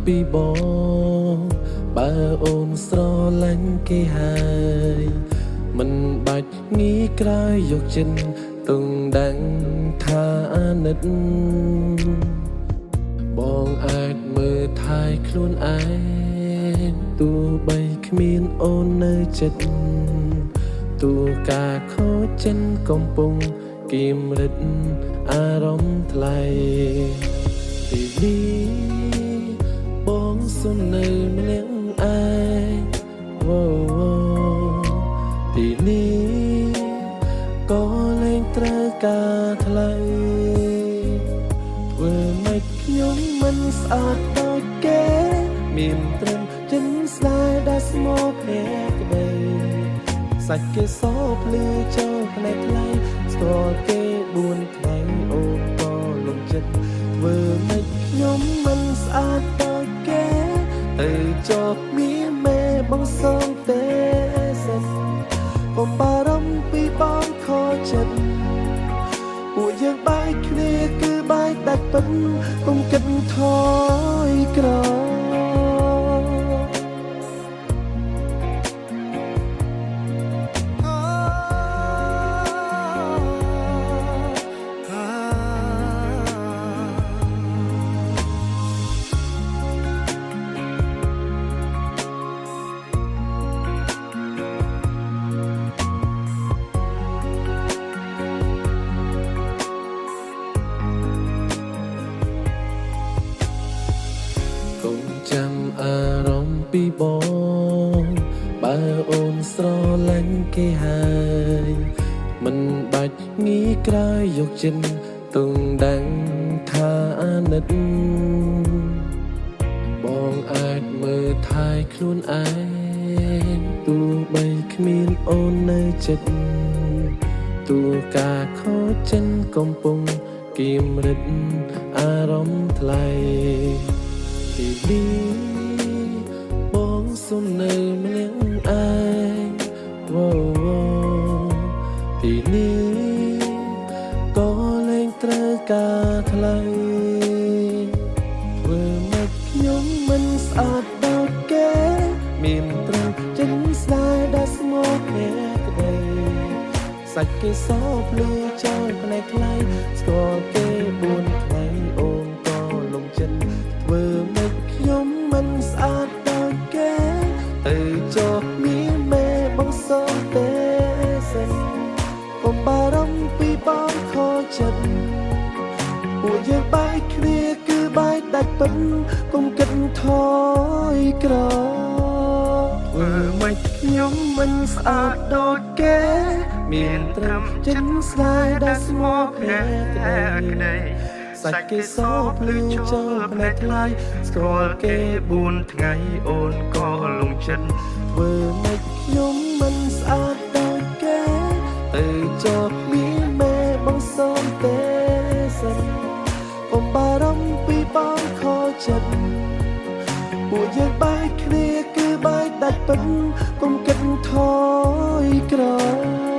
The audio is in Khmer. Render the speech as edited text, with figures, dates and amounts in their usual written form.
ពីបងបើអូនស្រឡាញ់គេហើយមិនបាច់nghĩក្រោយយកចិត្តទុំដឹងថាអាណិតបងអាចមើលថែខ្លួនឯងទោះបីគ្មានអូននៅចិត្តទោះការខូចចិនកំពុងគៀមរិតអារម្មណ៍ថ្លៃទីនេះបងសុំនៅម្នាក់ឯងទីនេះក៏លែងត្រូវការថ្លៃធ្វើម៉េចខ្ញុំមិនស្អាតដូចគេមានត្រឹមចិនស្នេហ៍ដែលស្មោកភក្តីសាច់គេសោភ្លឺចូលផ្នែកថ្លៃស្គាល់គេ4ថ្ងៃអូនក៏លំចិត្តធ្វើម៉េចខ្ញុំមិនស្អាតដូចគេទៅចប់មានមេបងសងទេសិនបំបារម្ភពីបងខកចិត្តពួកយើងបែកគ្នាគឺបែកដាច់ពិតកុំគិតថយក្រោយចាំអារម្មណ៍ពីបងបើអូនស្រឡាញ់គេហើយមិនបាច់nghĩក្រោយយកចិត្តទុំដឹងថាអាណិតបងអាចមើលថែខ្លួនឯងទោះបីគ្មានអូននៅចិត្តទោះការខូចចិនកំពុងគៀមរិតអារម្មណ៍ថ្លៃទីនេះបងសុំនៅម្នាក់ឯងទីនេះក៏លែងត្រូវការថ្លៃធ្វើម៉េចខ្ញុំមិនស្អាតដូចគេមានត្រឹមចិនស្នេហ៍ដែលស្មោកភក្តីសាច់គេសោភ្លឺចូលផ្នែកថ្លៃស្គាល់គេ4ថ្ងៃអូនក៏លំចិត្តធ្វើម៉េចខ្ញុំមិនស្អាតដូចគេទៅចុះមានមេបងសងទេសិនកុំបារម្ភពីបងខកចិត្តពួកយើងបែកគ្នាគឺបែកដាច់ពិតកុំគិតថយក្រោយធ្វើម៉េចខ្ញុំមិនស្អាតដូចគេមានត្រឹមចិនស្នេហ៍ដែលស្មោកភក្តីសាច់គេសោភ្លឺចូលផ្នែកថ្លៃស្គាល់គេ4ថ្ងៃអូនក៏លងចិត្តធ្វើម៉េចខ្ញុំមិនស្អាតដូចគេទៅចប់មានមេបងសងទេសិនកុំបារម្ភពីបងខកចិត្តពួកយើងបែកគ្នាគឺបែកដាច់ពិតកុំគិតថយក្រោយ